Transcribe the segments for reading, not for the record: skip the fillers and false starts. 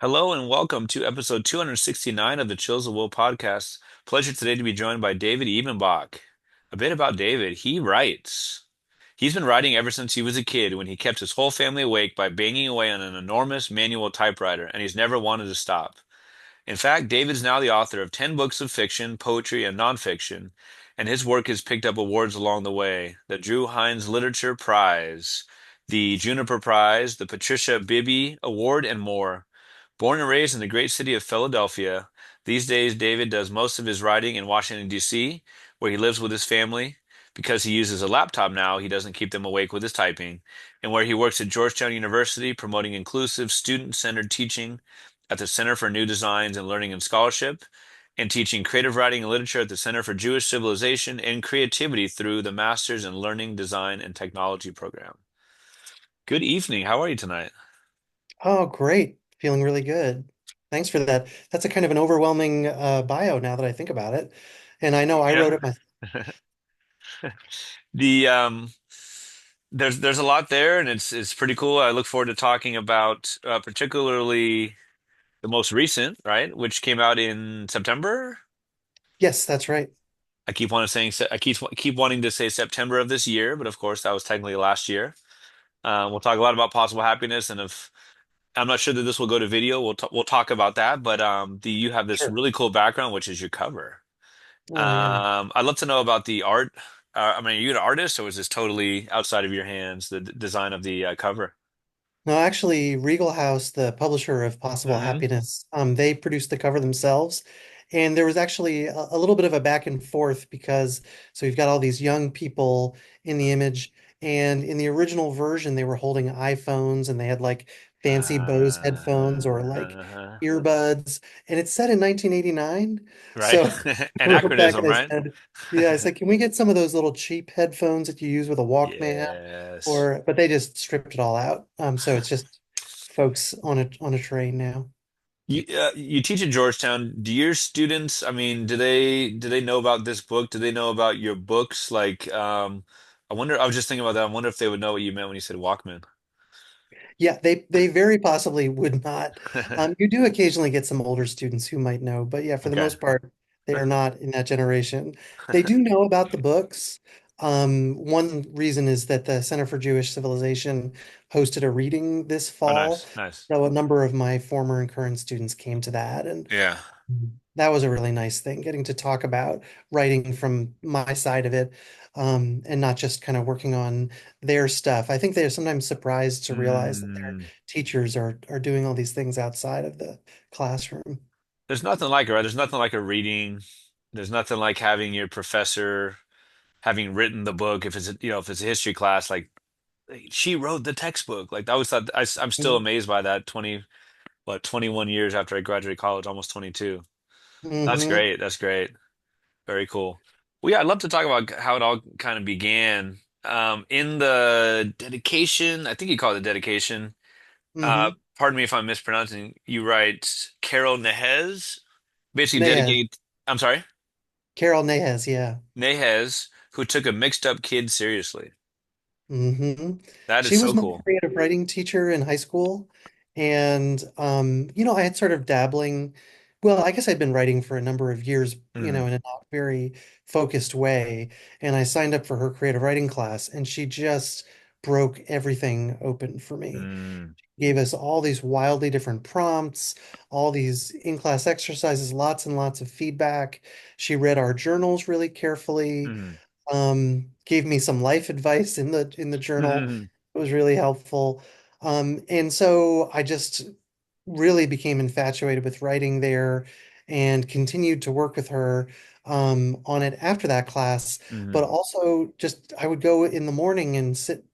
Hello and welcome to episode 269 of the Chills of Will podcast. Pleasure today to be joined by David Ebenbach. A bit about David. He writes. He's been writing ever since he was a kid when he kept his whole family awake by banging away on an enormous manual typewriter, and he's never wanted to stop. In fact, David's now the author of 10 books of fiction, poetry, and nonfiction, and his work has picked up awards along the way. The Drue Heinz Literature Prize, the Juniper Prize, the Patricia Bibby Award, and more. Born and raised in the great city of Philadelphia, these days David does most of his writing in Washington, D.C., where he lives with his family. Because he uses a laptop now, he doesn't keep them awake with his typing, and where he works at Georgetown University promoting inclusive, student-centered teaching at the Center for New Designs and Learning and Scholarship, and teaching creative writing and literature at the Center for Jewish Civilization and Creativity through the Masters in Learning, Design, and Technology program. Good evening. How are you tonight? Oh, great. Feeling really good. Thanks for that. That's a kind of an overwhelming bio now that I think about it. And I know I wrote Yeah. it myself. The there's a lot there, and it's pretty cool. I look forward to talking about particularly the most recent, right, which came out in September. Yes, that's right. I keep wanting to say September of this year, but of course that was technically last year. We'll talk a lot about possible happiness, and if I'm not sure that this will go to video, we'll talk about that. But you have this Sure. really cool background, which is your cover. Oh, yeah. I'd love to know about the art. I mean, are you an artist, or is this totally outside of your hands, the design of the cover? No, actually, Regal House, the publisher of Possible Hmm. Happiness, they produced the cover themselves. And there was actually a little bit of a back and forth because so you've got all these young people in the image, and in the original version, they were holding iPhones and they had like fancy Bose headphones or like Uh, earbuds. And it's set in 1989. right? So I wrote back Anachronism, and I right? said, yeah, I said, can we get some of those little cheap headphones that you use with a Walkman? Yes. Or but they just stripped it all out. So it's just folks on a train now. You teach at Georgetown. Do your students, I mean, do they know about this book? Do they know about your books? Like, I was just thinking about that. I wonder if they would know what you meant when you said Walkman. Yeah, they very possibly would not. You do occasionally get some older students who might know, but yeah, for the Okay. most part, they are not in that generation. They do know about the books. One reason is that the Center for Jewish Civilization hosted a reading this Oh, fall. nice, nice. So a number of my former and current students came to that, and Yeah. that was a really nice thing, getting to talk about writing from my side of it, and not just kind of working on their stuff. I think they're sometimes surprised to realize that their Mm. teachers are doing all these things outside of the classroom. There's nothing like it, right? There's nothing like a reading. There's nothing like having your professor having written the book. If if it's a history class, like she wrote the textbook. Like I always thought, I'm still amazed by that 21 years after I graduated college, almost 22. That's Mm-hmm. great. That's great. Very cool. Well, yeah, I'd love to talk about how it all kind of began. In the dedication, I think you call it the dedication. Mm-hmm. Pardon me if I'm mispronouncing. You write Carol Nehez, basically Nahaz. dedicate. I'm sorry, Carol Nahaz, yeah. Nehez, who took a mixed up kid seriously. Hmm. That is She so was my cool. creative writing teacher in high school. And, I had sort of dabbling. Well, I guess I'd been writing for a number of years, Mm, in a not very focused way. And I signed up for her creative writing class, and she just broke everything open for me. mm, Gave us all these wildly different prompts, all these in-class exercises, lots and lots of feedback. She read our journals really carefully, mm, gave me some life advice in the journal. mm, It was really helpful. And so I just really became infatuated with writing there and continued to work with her on it after that class. But mm. also just I would go in the morning and sit,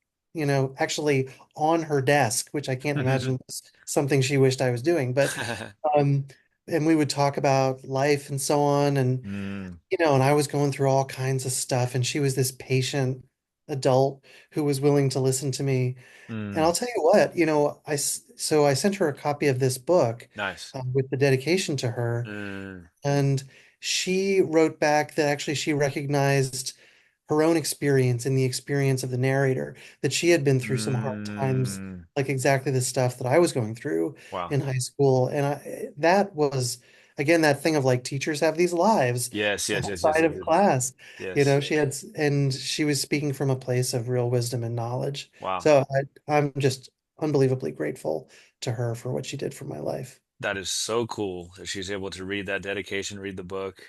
actually on her desk, which I can't imagine was something she wished I was doing. But um, and we would talk about life and so on. Mm, And I was going through all kinds of stuff, and she was this patient adult who was willing to listen to me. And mm. I'll tell you what, so I sent her a copy of this book Nice. with the dedication to her, Mm, and she wrote back that actually she recognized her own experience and the experience of the narrator, that she had been through some hard times, Mm, like exactly the stuff that I was going through wow. in high school. And that was, again, that thing of like teachers have these lives Yes, yes, yes, yes, outside yes, of yes. class. Yes. She had, and she was speaking from a place of real wisdom and knowledge. Wow. So I'm just unbelievably grateful to her for what she did for my life. That is so cool that she's able to read that dedication, read the book.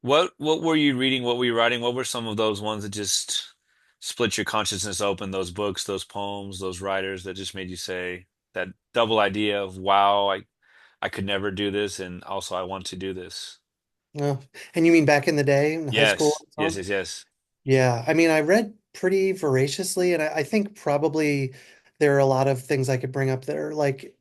What were you reading? What were you writing? What were some of those ones that just split your consciousness open? Those books, those poems, those writers that just made you say that double idea of wow, I could never do this, and also I want to do this. Oh, and you mean back in the day in high school Yes, and so yes, on? yes, yes. Yeah, I mean, I read pretty voraciously, and I think probably there are a lot of things I could bring up that are like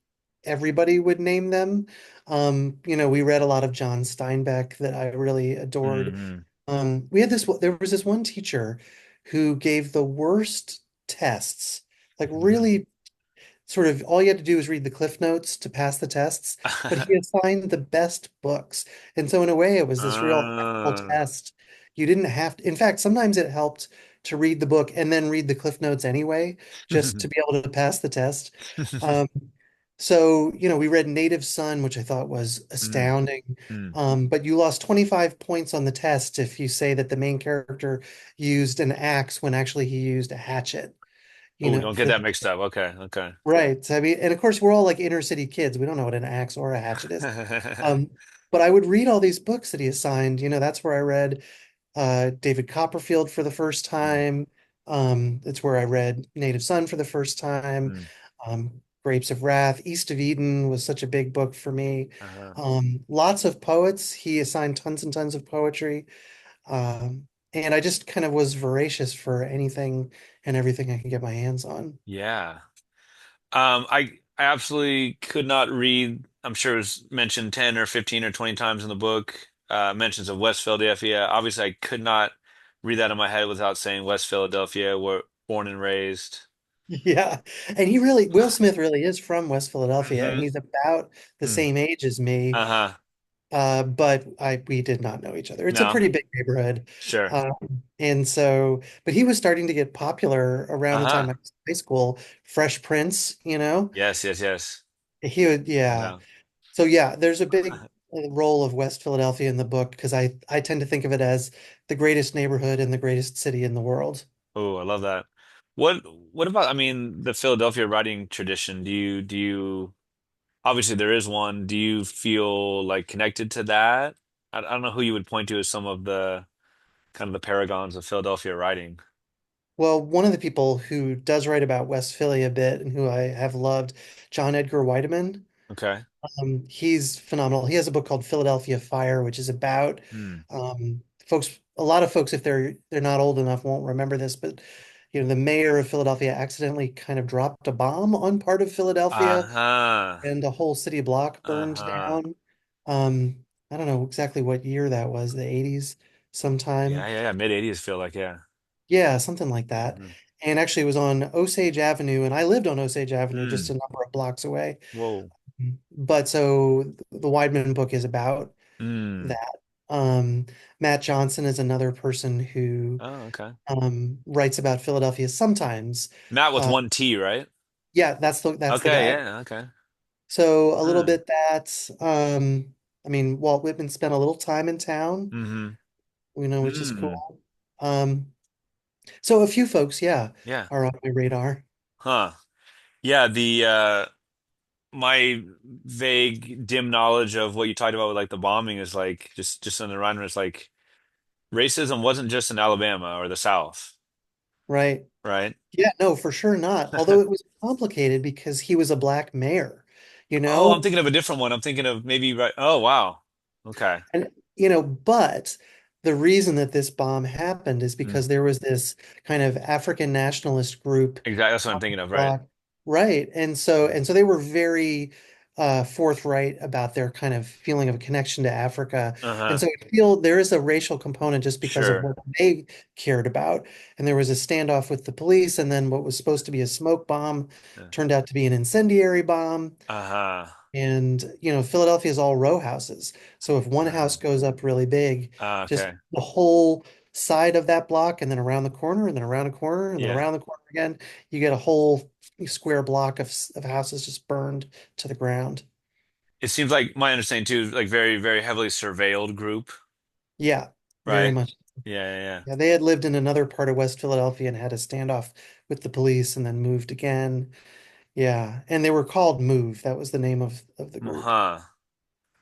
everybody would name them. We read a lot of John Steinbeck that I really adored. Hmm. There was this one teacher who gave the worst tests, like really sort of all you had to do was read the cliff notes to pass the tests, but he assigned the best books. And so in a way, it was this real helpful Uh, test. You didn't have to, in fact, sometimes it helped to read the book and then read the cliff notes anyway, just to be able to pass the test. Um, we read Native Son, which I thought was mm, astounding. mm. But you lost 25 points on the test if you say that the main character used an axe when actually he used a hatchet, Oh, don't get for that the mixed up. Okay, okay. right. So, I mean, and of course, we're all like inner city kids. We don't know what an axe or a hatchet is. Um, but I would read all these books that he assigned. That's where I read David Copperfield for the first Mm, time. It's where I read Native Son for the first time. mm, Grapes of Wrath, East of Eden was such a big book for me. uh-huh. Lots of poets. He assigned tons and tons of poetry. And I just kind of was voracious for anything and everything I could get my hands on. Yeah. I absolutely could not read. I'm sure it was mentioned 10 or 15 or 20 times in the book. Mentions of West Philadelphia. Obviously, I could not read that in my head without saying West Philadelphia, were born and raised. Yeah. And Will Smith really is from West Philadelphia, and Hmm. he's about the Mm. same age as me. Uh-huh. But we did not know each other. It's a No, pretty big neighborhood. sure. Um, but he was starting to get popular around the time Uh-huh. I was in high school. Fresh Prince. Yes, yes, yes. Yeah. No. So yeah, there's a big role of West Philadelphia in the book because I tend to think of it as the greatest neighborhood and the greatest city in the world. Oh, I love that. What what about, I mean, the Philadelphia writing tradition? Do you obviously there is one. Do you feel like connected to that? I don't know who you would point to as some of the kind of the paragons of Philadelphia writing. Well, one of the people who does write about West Philly a bit and who I have loved, John Edgar Weideman. Okay. He's phenomenal. He has a book called Philadelphia Fire, which is about Hmm. a lot of folks, if they're not old enough, won't remember this, but the mayor of Philadelphia accidentally kind of dropped a bomb on part of Philadelphia, Uh-huh. and the whole city block burned Uh-huh. down. I don't know exactly what year that was, the 80s Yeah, sometime. yeah, yeah. Mid 80s feel like, yeah. Yeah, something like that. Hmm. And actually, it was on Osage Avenue, and I lived on Osage Avenue, just a Mm. number of blocks away. Whoa. But so the Weidman book is about Mm. that. Um, Matt Johnson is another person who Oh, okay. writes about Philadelphia sometimes. Matt with Uh, one T, right? yeah, that's the Okay, guy. yeah, okay. So a little Huh. bit that. I mean, Walt Whitman spent a little time in town, Mm-hmm. which is Mm. cool. Um, so a few folks, yeah, Yeah. are on my radar. Huh. Yeah, the my vague, dim knowledge of what you talked about with like the bombing is like just in the run, it's like racism wasn't just in Alabama or the South, Right. right? Yeah, no, for sure not. Although it was complicated because he was a black mayor, you Oh, I'm know? thinking of a different one. I'm thinking of maybe right. Oh, wow. Okay. And but the reason that this bomb happened is Mm. because there was this kind of African nationalist group Exactly. That's what I'm on the thinking of, right? block. Right. And so they were very forthright about their kind of feeling of a connection to Africa. And Uh-huh. so I feel there is a racial component just because of Sure. what they cared about. And there was a standoff with the police, and then what was supposed to be a smoke bomb Yeah. turned out to be an incendiary bomb. Uh-huh. And Philadelphia is all row houses. So if one Uh-huh. house goes up really big, just Okay. the whole side of that block and then around the corner and then around a corner and then Yeah. around the corner again. You get a whole square block of houses just burned to the ground. It seems like my understanding too, like very, very heavily surveilled group, Yeah, very right? much. Yeah, yeah, Yeah, they had lived in another part of West Philadelphia and had a standoff with the police and then moved again. Yeah, and they were called Move. That was the name of the yeah. group. Huh.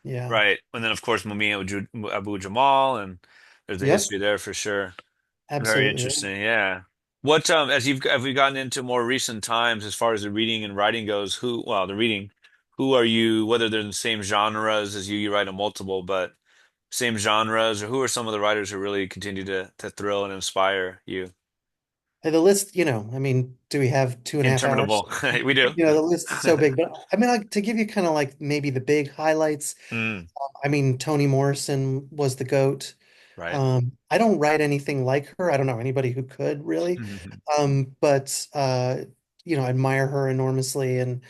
Yeah. Right. And then of course Abu Jamal, and there's a Yep, history there for sure. Very absolutely. interesting. Yeah. What as you've have we gotten into more recent times as far as the reading and writing goes, the reading, who are you, whether they're in the same genres as you write a multiple, but same genres, or who are some of the writers who really continue to thrill and inspire you? The list, I mean, do we have 2.5 hours? Interminable. We do. The list is so big, but I mean, like to give you kind of like maybe the big highlights. Mm, I mean, Toni Morrison was the GOAT. right. I don't write anything like her. I don't know anybody who could really. But I admire her enormously. And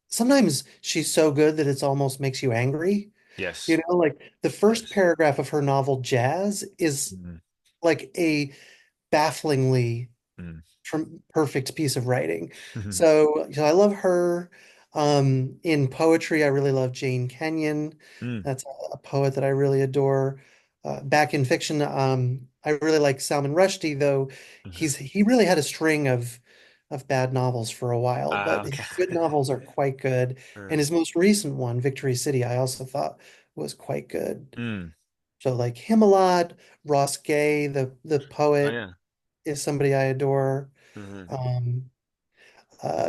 sometimes she's so good that it's almost makes you angry. Yes. Like the first Yes. paragraph of her novel Jazz is Mm, like a bafflingly mm, perfect piece of writing. mhm, So I love her. In poetry, I really love Jane Kenyon. mm, That's a poet that I really adore. Back in fiction, I really like Salman Rushdie, though mhm. he really had a string of bad novels for a while, but his good Okay. novels are quite good. Uh, And his most recent one, Victory City, I also thought was quite good. mm. So like him a lot. Ross Gay, the Oh poet, yeah. is somebody I adore. Mhm. Um,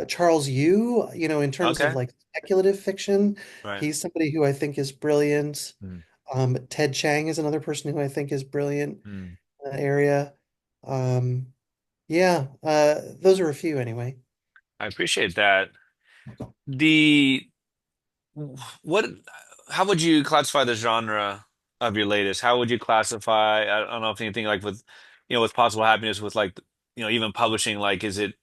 Charles Yu, in terms of Okay. like speculative fiction, Right. he's somebody who I think is brilliant. Mm, Ted Chiang is another person who I think is brilliant mm. in that area. Um, yeah, those are a few anyway. I appreciate that. The what? How would you classify the genre of your latest? How would you classify? I don't know if anything like with Possible Happiness, with like even publishing. Like, is it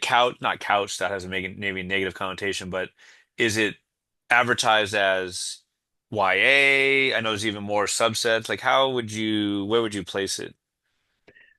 couch not couch that has a maybe negative connotation, but is it advertised as YA? I know there's even more subsets. Like, where would you place it?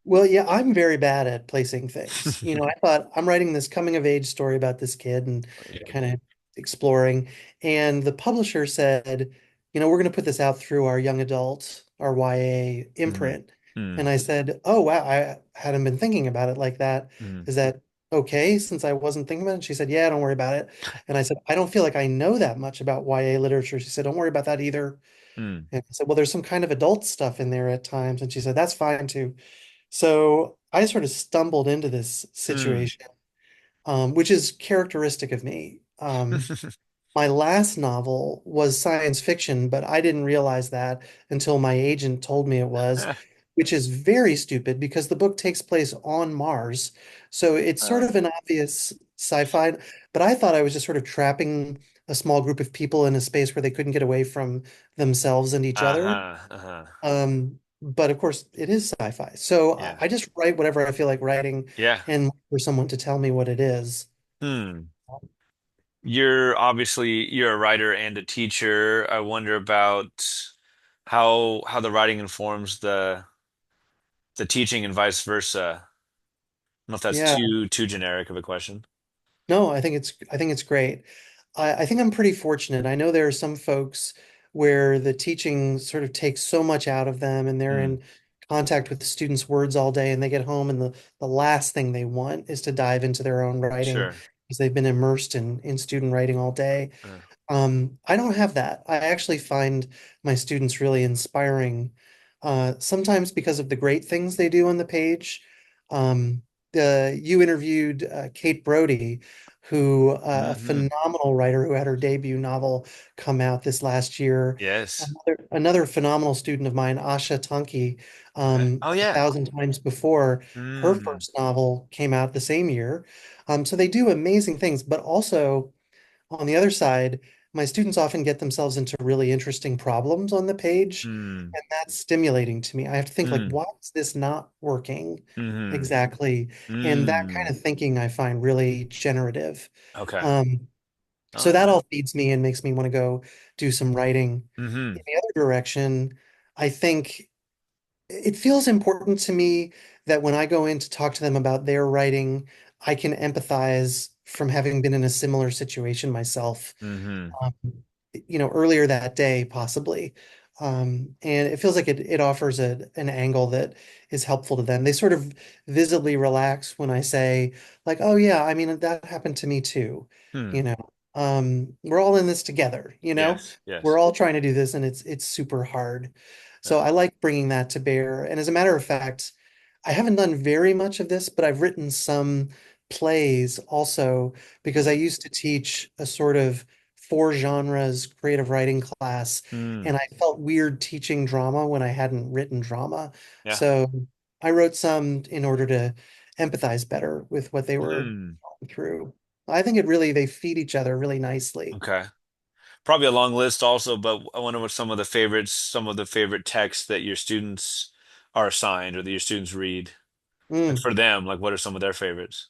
Well, yeah, I'm very bad at placing things. I thought I'm writing this coming of age story about this kid and kind of exploring. And the publisher said, we're going to put this out through our young adult, our YA Mm, imprint. mm, And I said, oh, wow, I hadn't been thinking about it like that. mm, Is that okay since I wasn't thinking about it? She said, yeah, don't worry about it. And I said, I don't feel like I know that much about YA literature. She said, don't worry about that either. mm, And I said, well, there's some kind of adult stuff in there at times. And she said, that's fine too. So I sort of stumbled into this mm. situation, which is characteristic of me. My last novel was science fiction, but I didn't realize that until my agent told me it was, which is very stupid because the book takes place on Mars. So it's sort Uh, of an obvious sci-fi, but I thought I was just sort of trapping a small group of people in a space where they couldn't get away from themselves and each other. uh-huh, uh-huh. But of course, it is sci-fi. So Yeah. I just write whatever I feel like writing Yeah. and for someone to tell me what it is. Hmm. You're a writer and a teacher. I wonder about how the writing informs the teaching and vice versa. I don't know if that's Yeah. too generic of a question. No, I think it's great. I think I'm pretty fortunate. I know there are some folks where the teaching sort of takes so much out of them and they're Hmm. in contact with the students' words all day and they get home and the last thing they want is to dive into their own writing Sure. because they've been immersed in student writing all day. Uh, I don't have that. I actually find my students really inspiring, sometimes because of the great things they do on the page. Um, you interviewed Kate Brody, who a hmm. phenomenal writer who had her debut novel come out this last year. Yes. Another phenomenal student of mine, Asha Tonki, Okay. Oh a yeah. thousand times before her Hmm. first novel came out the same year. So they do amazing things, but also on the other side, my students often get themselves into really interesting problems on the page, Hmm. and that's stimulating to me. I have to think like, Hmm. why is this not working Hmm. exactly? And that kind Hmm. of thinking I find really generative. Okay. Um, so All that right. all feeds me and makes me want to go do some writing. Hmm. In the other direction, I think it feels important to me that when I go in to talk to them about their writing, I can empathize from having been in a similar situation myself. Hmm. um, earlier that day, possibly. And it feels like it offers an angle that is helpful to them. They sort of visibly relax when I say, like, oh yeah, I mean that happened to me too. Hmm. You know, we're all in this together, Yes. we're Yes. all trying to do this and it's super hard. So Yeah. I like bringing that to bear. And as a matter of fact, I haven't done very much of this, but I've written some plays also because I Hmm. used to teach a sort of four genres creative writing class, Hmm. and I felt weird teaching drama when I hadn't written drama. Yeah. So I wrote some in order to empathize better with what they were Hmm. going through. I think they feed each other really nicely. Okay. Probably a long list also, but I wonder what some of the favorite texts that your students are assigned or that your students read. Like Mm. for them, like what are some of their favorites?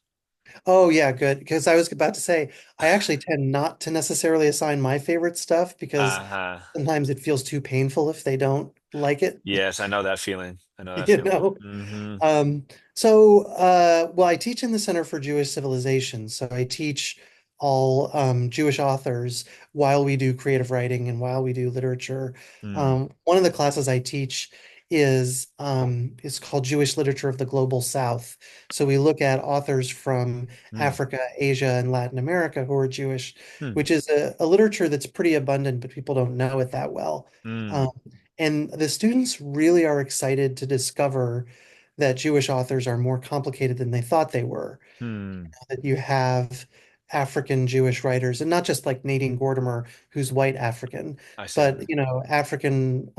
Oh yeah, good. Because I was about to say, I actually tend not to necessarily assign my favorite stuff because Uh-huh. sometimes it feels too painful if they don't like it, Yes, I know that feeling. I know that you feeling. know? Hmm. Well, I teach in the Center for Jewish Civilization, so I teach all Jewish authors while we do creative writing and while we do literature. Hmm. One of the classes I teach is called Jewish Literature of the Global South. So we look at authors from Hmm. Africa, Asia, and Latin America who are Jewish, Hmm. which is a literature that's pretty abundant, but people don't know it that well. Hmm. Um, and the students really are excited to discover that Jewish authors are more complicated than they thought they were. Hmm. That you have African Jewish writers, and not just like Nadine Gordimer, who's white African, I see. but African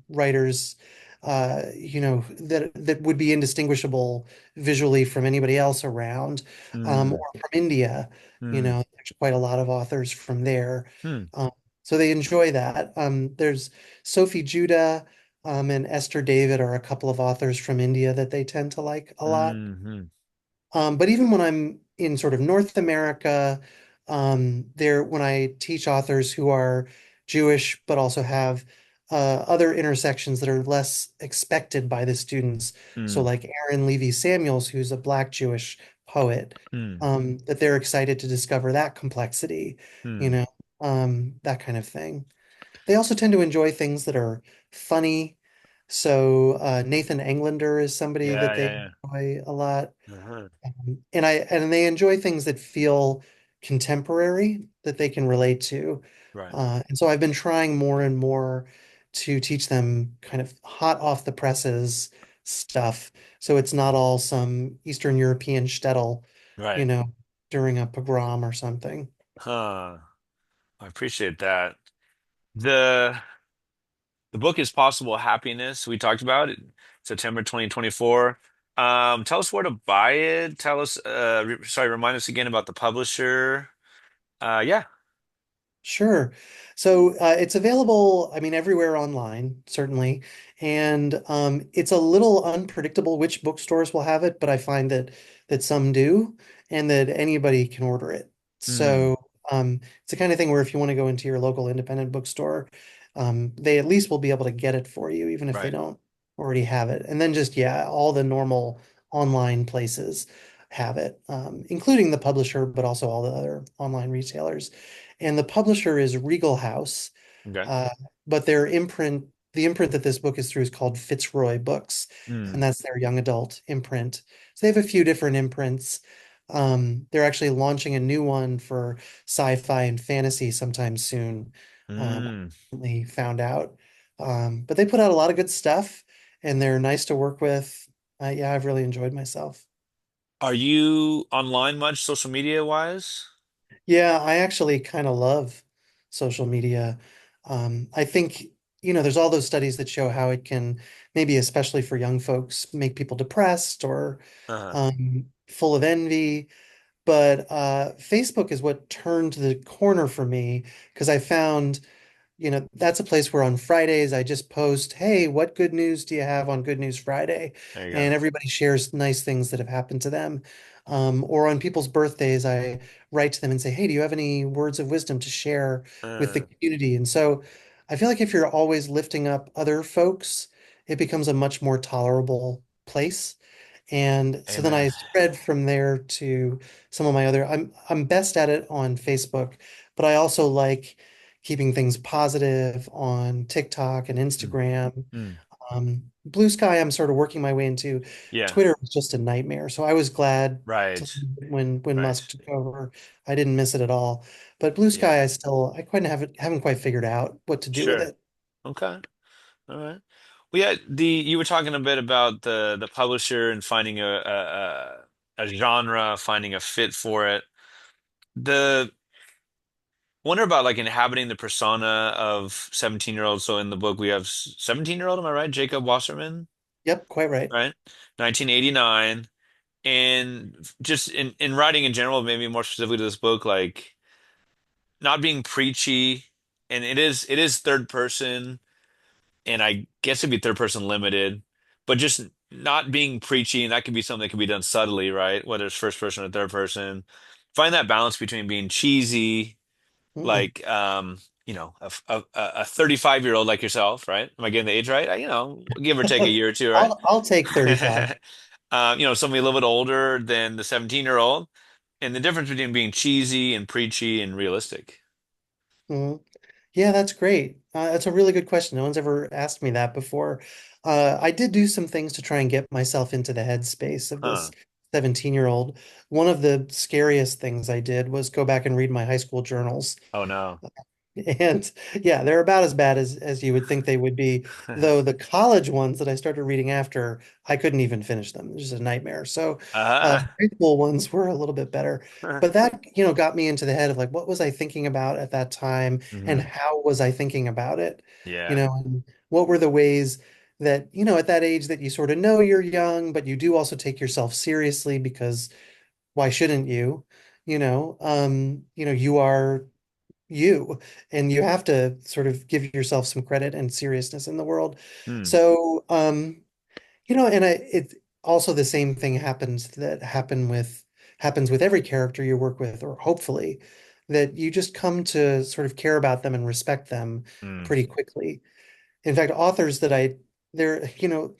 writers, that would be indistinguishable visually from anybody else around, or Hmm. from India. Hmm. There's quite a lot of authors from there. Hmm. Um, so they enjoy that. There's Sophie Judah, and Esther David are a couple of authors from India that they tend to like a lot. Hmm. Hmm. But even when I'm in sort of North America, when I teach authors who are Jewish but also have other intersections that are less expected by the students. So Hmm. like Aaron Levy Samuels, who's a Black Jewish poet, Hmm. that they're excited to discover that complexity, you Hmm. know, that kind of thing. They also tend to enjoy things that are funny. So Nathan Englander is somebody Yeah, that yeah, they yeah. enjoy a lot. Uh-huh. And they enjoy things that feel contemporary that they can relate to. Right. And so I've been trying more and more to teach them kind of hot off the presses stuff. So it's not all some Eastern European shtetl, you Right. know, during a pogrom or something. Huh. I appreciate that. The the book is Possible Happiness. We talked about it, September 2024. Tell us where to buy it. Tell us, sorry, remind us again about the publisher. Yeah. Sure. So it's available, I mean, everywhere online, certainly. And it's a little unpredictable which bookstores will have it, but I find that some do and that anybody can order it. Hmm. So it's the kind of thing where if you want to go into your local independent bookstore, they at least will be able to get it for you, even if they Right. don't already have it. And then just, yeah, all the normal online places have it, including the publisher, but also all the other online retailers. And the publisher is Regal House, Okay. uh, but the imprint that this book is through is called Fitzroy Books, Hmm. and that's their young adult imprint. So they have a few different imprints. They're actually launching a new one for sci-fi and fantasy sometime soon. Hmm. I recently found out. But they put out a lot of good stuff, and they're nice to work with. Yeah, I've really enjoyed myself. Are you online much social media wise? Yeah, I actually kind of love social media. I think, there's all those studies that show how it can, maybe especially for young folks, make people depressed or Uh-huh. full of envy. But Facebook is what turned the corner for me because I found that's a place where on Fridays I just post, hey, what good news do you have on Good News Friday? There you go. And everybody shares nice things that have happened to them. Or on people's birthdays, I write to them and say, hey, do you have any words of wisdom to share with the Uh, community? And so I feel like if you're always lifting up other folks it becomes a much more tolerable place. And so then I Amen. spread from there to some of my other, I'm best at it on Facebook, but I also like keeping things positive on TikTok and Mm, Instagram. mm. Blue Sky, I'm sort of working my way into. Yeah. Twitter was just a nightmare. So I was glad to, Right. when Right. Musk took over. I didn't miss it at all. But Blue Yeah. Sky, I quite haven't quite figured out what to do with Sure. it. Okay. All right. Well, yeah, you were talking a bit about the publisher and finding a genre, finding a fit for it. The wonder about like inhabiting the persona of 17-year-old. So in the book we have 17-year-old, am I right? Jacob Wasserman, Yep, quite right. right? 1989. And just in writing in general, maybe more specifically to this book, like not being preachy, and it is third person, and I guess it'd be third person limited, but just not being preachy, and that could be something that can be done subtly, right? Whether it's first person or third person. Find that balance between being cheesy, Mm-mm. like a 35-year-old like yourself, right? Am I getting the age right? Give or take a year or two, right? I'll take 35. Somebody a little bit older than the 17-year-old, and the difference between being cheesy and preachy and realistic. Mhm. Yeah, that's great. That's a really good question. No one's ever asked me that before. I did do some things to try and get myself into the headspace of this Huh. 17-year-old. One of the scariest things I did was go back and read my high school journals. Oh no. And yeah, they're about as bad as you would think they would be. Though the college ones that I started reading after, I couldn't even finish them. It was just a nightmare. So Uh, high school ones were a little bit better. But that, got me into the head of like, what was I thinking about at that time and hmm. how was I thinking about it? Yeah. And what were the ways that, at that age that you sort of know you're young, but you do also take yourself seriously because why shouldn't you? You are you and you have to sort of give yourself some credit and seriousness in the world. Hmm. So, and it also the same thing happens with every character you work with, or hopefully that you just come to sort of care about them and respect them Hmm. pretty quickly. In fact, there, you know,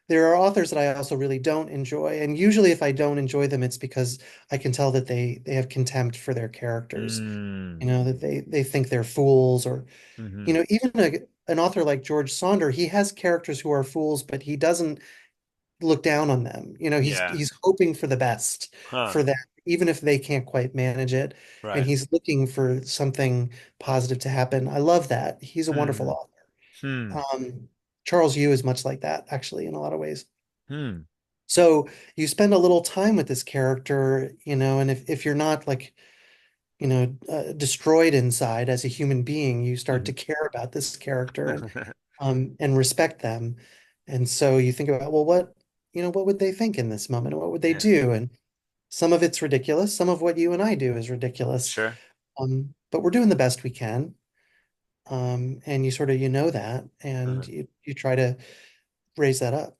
there are authors that I also really don't enjoy. And usually if I don't enjoy them, it's because I can tell that they have contempt for their characters, Hmm. that they think they're fools or, Hmm. even an author like George Saunders, he has characters who are fools, but he doesn't look down on them. Yeah. He's hoping for the best Huh. for them, even if they can't quite manage it. And Right. he's looking for something positive to happen. I love that. He's a wonderful Hmm. author. Hmm. Charles Yu is much like that, actually, in a lot of ways. Hmm. So you spend a little time with this character, and if you're not like, destroyed inside as a human being, you start Hmm. to care about this character and respect them. And so you think about, well, what would they think in this moment? What would they Yeah. do? And some of it's ridiculous. Some of what you and I do is ridiculous. Sure. But we're doing the best we can. And you sort of, that, and Uh-huh. you try to raise that up.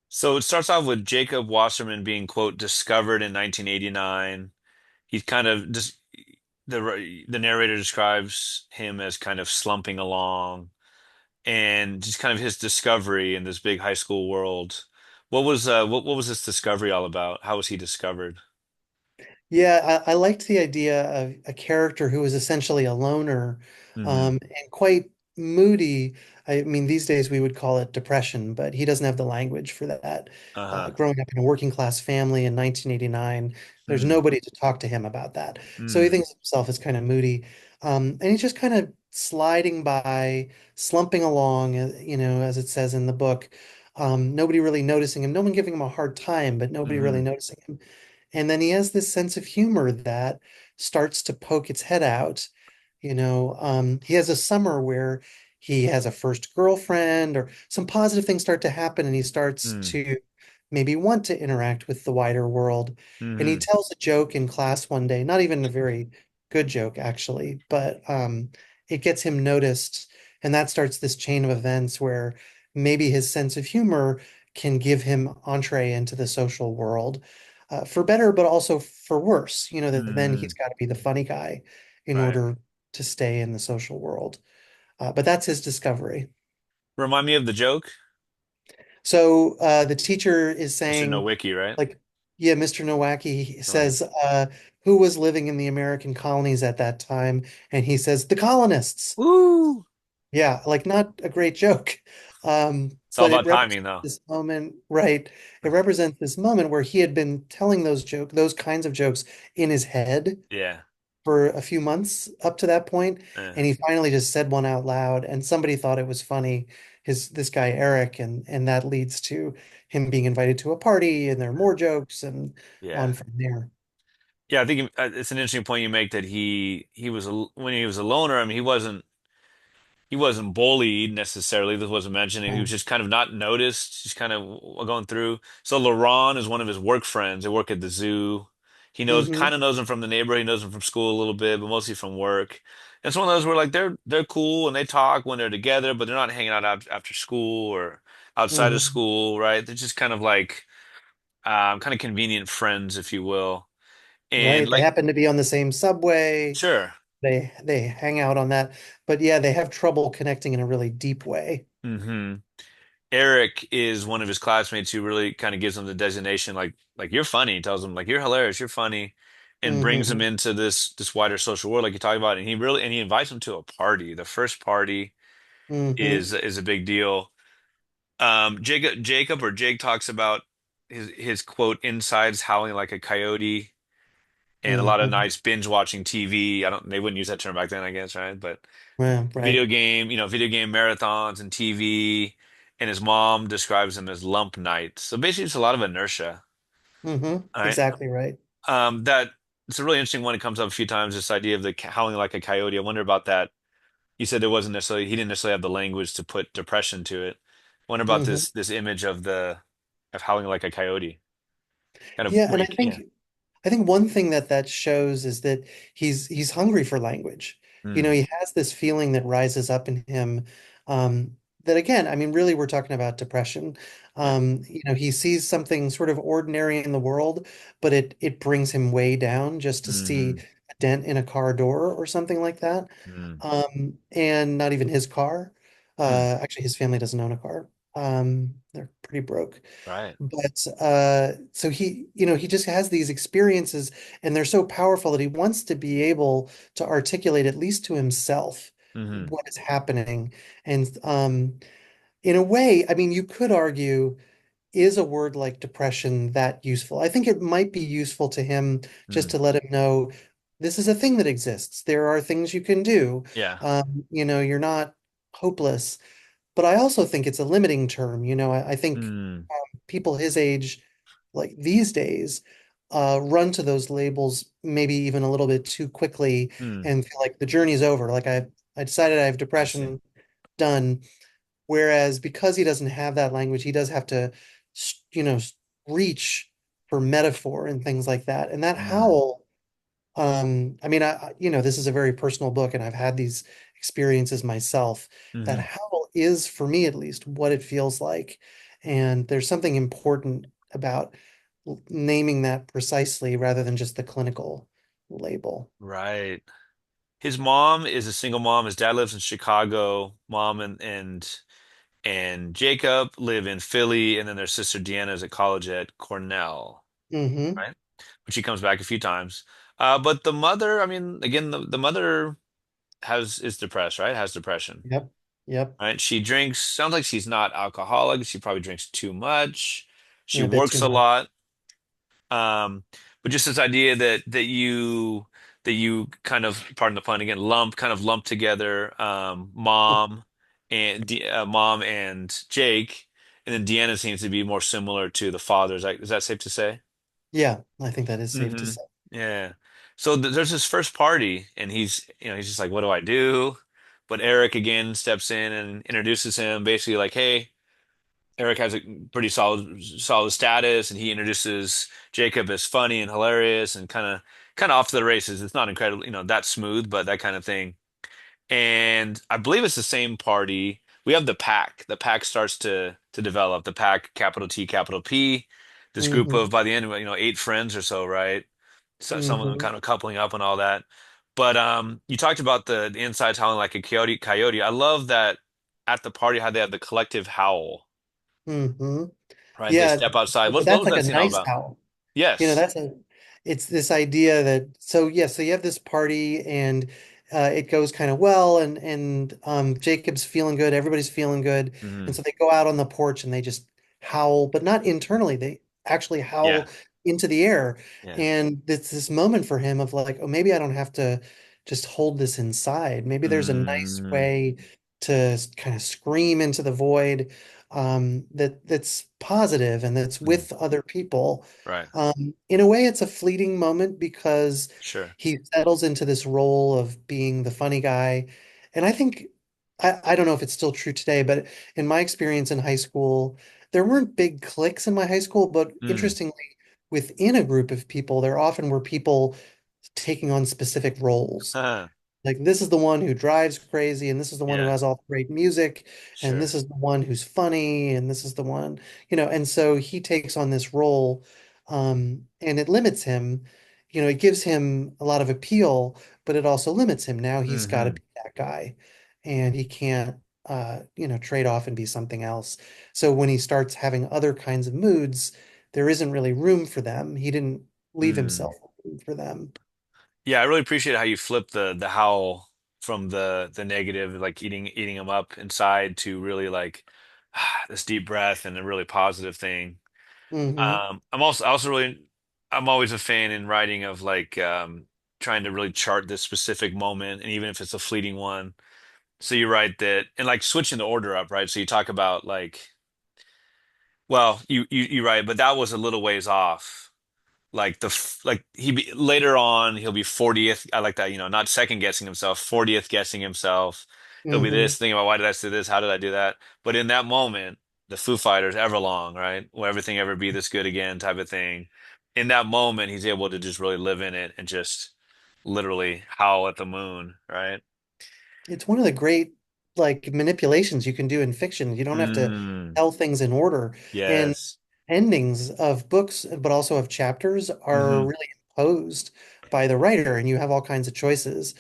So it starts off with Jacob Wasserman being, quote, discovered in 1989. He's kind of just the narrator describes him as kind of slumping along and just kind of his discovery in this big high school world. What was this discovery all about? How was he discovered? Yeah, I liked the idea of a character who was essentially a loner, Hmm. and quite moody. I mean, these days we would call it depression, but he doesn't have the language for that. Uh-huh. Growing up in a working class family in 1989, there's Hmm. nobody to talk to him about that. So he Hmm. thinks of himself as kind of moody. And he's just kind of sliding by, slumping along, as it says in the book. Nobody really noticing him, no one giving him a hard time, but nobody Hmm. really noticing him. And then he has this sense of humor that starts to poke its head out. He has a summer where he has a first girlfriend or some positive things start to happen and he starts Hmm. to maybe want to interact with the wider world. And he Hmm. tells a joke in class one day, not even a very good joke actually, but it gets him noticed. And that starts this chain of events where maybe his sense of humor can give him entree into the social world, for better, but also for worse. That then Hmm. he's got to be the funny guy in Right. order to stay in the social world. But that's his discovery. Remind me of the joke. So the teacher is Mr. saying, Nowicki, right? like, yeah, Mr. Nowacki Something like says, who was living in the American colonies at that time? And he says, the colonists. that. Woo! Yeah, like not a great joke. It's all But it about represents timing, though. this moment, right? It represents this moment where he had been telling those kinds of jokes in his head Yeah. for a few months up to that point, Yeah. and he finally just said one out loud, and somebody thought it was funny, this guy Eric, and that leads to him being invited to a party, and there are more jokes, and Yeah. on from there. Yeah, I think it's an interesting point you make that he was when he was a loner. I mean, he wasn't bullied necessarily. This wasn't mentioned. He was just kind of not noticed, just kind of going through. So LaRon is one of his work friends. They work at the zoo. He Mm-hmm. kind of knows him from the neighborhood. He knows him from school a little bit, but mostly from work. And it's one of those where like they're cool and they talk when they're together, but they're not hanging out after school or outside of Mm-hmm. school, right? They're just kind of like kind of convenient friends, if you will. And Right. They like, happen to be on the same subway. sure. They hang out on that, but yeah, they have trouble connecting in a really deep way. hmm Eric is one of his classmates who really kind of gives him the designation like you're funny. He tells him like you're hilarious, you're funny, and brings him Mm-hmm. into this wider social world like you talk about. And he invites him to a party. The first party Mm-hmm. is a big deal. Jacob or Jake talks about his quote insides howling like a coyote and a lot of Mm-hmm. nights binge watching TV. I don't they wouldn't use that term back then, I guess, right? But Yeah, right. video game marathons and TV, and his mom describes them as lump nights. So basically, it's a lot of inertia. Mm-hmm. All right. Exactly right. That it's a really interesting one. It comes up a few times. This idea of the howling like a coyote. I wonder about that. You said he didn't necessarily have the language to put depression to it. I wonder about Mm-hmm. this image of howling like a coyote. Kind of Yeah, what and you, yeah. I think one thing that shows is that he's hungry for language. You know, Mm, he has this feeling that rises up in him. That again, I mean, really, we're talking about depression. yeah. You know, he sees something sort of ordinary in the world, but it brings him way down just to see Mm, a dent in a car door or something like that. mm, And not even his car. mm. Actually, his family doesn't own a car. They're pretty broke. Right. But so he just has these experiences, and they're so powerful that he wants to be able to articulate, at least to himself, hmm what is happening. And in a way, I mean, you could argue, is a word like depression that useful? I think it might be useful to him just Mm. to let him know this is a thing that exists. There are things you can do. Yeah. You know, you're not hopeless. But I also think it's a limiting term. You know, I think Mm, people his age, like these days, run to those labels maybe even a little bit too quickly mm. and feel like the journey's over. Like I decided I have I see. depression, done. Whereas because he doesn't have that language, he does have to, you know, reach for metaphor and things like that. And that Mm, howl, I mean, you know, this is a very personal book, and I've had these experiences myself. That hmm howl is, for me at least, what it feels like. And there's something important about naming that precisely rather than just the clinical label. Right. His mom is a single mom. His dad lives in Chicago. Mom and Jacob live in Philly, and then their sister Deanna is at college at Cornell, Hmm. right? But she comes back a few times. But the mother, I mean, again, the mother is depressed, right? Has depression, Yep. Yep. right? She drinks. Sounds like she's not alcoholic. She probably drinks too much. She Yeah, a bit too works a much. lot. Um, but just this idea that you kind of, pardon the pun again, kind of lump together mom and Jake, and then Deanna seems to be more similar to the father. Is that safe to say? Yeah, I think that is safe to hmm say. Yeah. So there's this first party, and he's just like, what do I do? But Eric again steps in and introduces him, basically like, hey. Eric has a pretty solid status, and he introduces Jacob as funny and hilarious and kind of off to the races. It's not incredible, that smooth, but that kind of thing. And I believe it's the same party. We have the pack. The pack starts to develop. The pack, capital T, capital P. This group Hmm. of by the end, 8 friends or so, right? So some of them Hmm. kind of coupling up and all that. But you talked about the inside howling like a coyote. I love that at the party how they have the collective howl, Hmm. right? They Yeah, step outside. but What that's was like that a scene all nice about? how. You know, Yes. it's this idea that, so yeah, so you have this party and it goes kind of well, and Jacob's feeling good, everybody's feeling good. And Hmm. so they go out on the porch and they just howl, but not internally. They actually Yeah. howl into the air. Yeah. And it's this moment for him of like, oh, maybe I don't have to just hold this inside. Maybe there's a nice Mm, way to kind of scream into the void, that's positive and that's mm, with other people. right. In a way, it's a fleeting moment because Sure. he settles into this role of being the funny guy. And I think, I don't know if it's still true today, but in my experience in high school, there weren't big cliques in my high school, but Mm. interestingly, within a group of people, there often were people taking on specific roles. Huh. Like this is the one who drives crazy, and this is the one who Yeah. has all the great music, and Sure. this is the one who's funny, and this is the one, and so he takes on this role, and it limits him. It gives him a lot of appeal, but it also limits him. Now he's got to Hmm. be that guy, and he can't, trade off and be something else. So when he starts having other kinds of moods, there isn't really room for them. He didn't leave Mm. himself room for them. Yeah, I really appreciate how you flip the howl from the negative, like eating them up inside, to really like this deep breath and a really positive thing. Hmm. I'm always a fan in writing of like trying to really chart this specific moment, and even if it's a fleeting one. So you write that, and like switching the order up, right? So you talk about like, well, you write, but that was a little ways off. Like like later on he'll be 40th. I like that, not second guessing himself, 40th guessing himself. He'll be Hmm. this thinking about, why did I say this? How did I do that? But in that moment, the Foo Fighters, Everlong, right? Will everything ever be this good again type of thing. In that moment, he's able to just really live in it and just literally howl at the moon, right? It's one of the great like manipulations you can do in fiction. You don't have to Mm, tell things in order. And yes. endings of books, but also of chapters, are Hmm. really imposed by the writer, and you have all kinds of choices.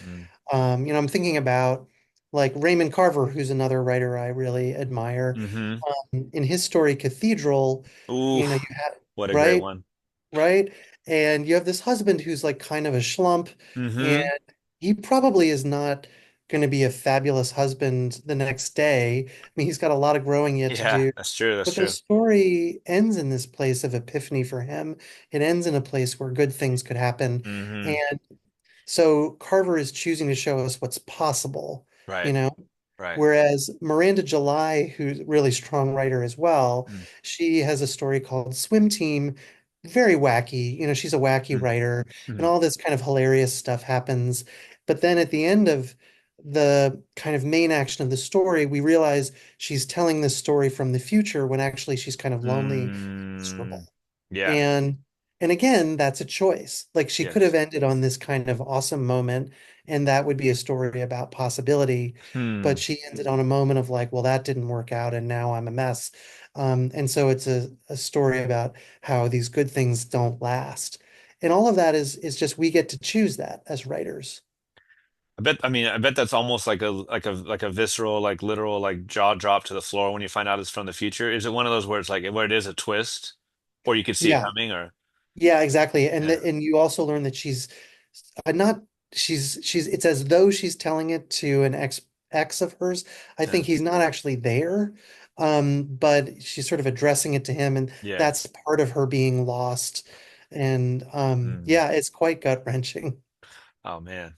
I'm thinking about like Raymond Carver, who's another writer I really admire. Mm-hmm. In his story Cathedral, Ooh, you have, what a great right? one. Right? And you have this husband who's like kind of a schlump, and Mm-hmm. he probably is not going to be a fabulous husband the next day. I mean, he's got a lot of growing yet to Yeah, do. that's true. That's But the true. story ends in this place of epiphany for him. It ends in a place where good things could happen. Mm-hmm. And so Carver is choosing to show us what's possible, you Right. know? Right. Whereas Miranda July, who's a really strong writer as well, Mm, she has a story called Swim Team, very wacky. She's a wacky mm, writer, and mm, all this kind of hilarious stuff happens. But then at the end of the kind of main action of the story, we realize she's telling this story from the future when actually she's kind of lonely, mm. miserable. Yeah. And and again, that's a choice. Like she could have Yes. ended on this kind of awesome moment, and that would be a story about possibility. But Hmm. she ended on a moment of like, well, that didn't work out, and now I'm a mess. And so it's a story about how these good things don't last. And all of that is just we get to choose that as writers. I bet that's almost like a visceral, like literal, like jaw drop to the floor when you find out it's from the future. Is it one of those where it's like where it is a twist, or you could see it Yeah. coming, or Yeah, exactly. And yeah, and you also learn that not she's it's as though she's telling it to an ex of hers. I yeah, think he's not actually there. But she's sort of addressing it to him, and yeah. that's part of her being lost. And Hmm. yeah, it's quite gut-wrenching. Oh man.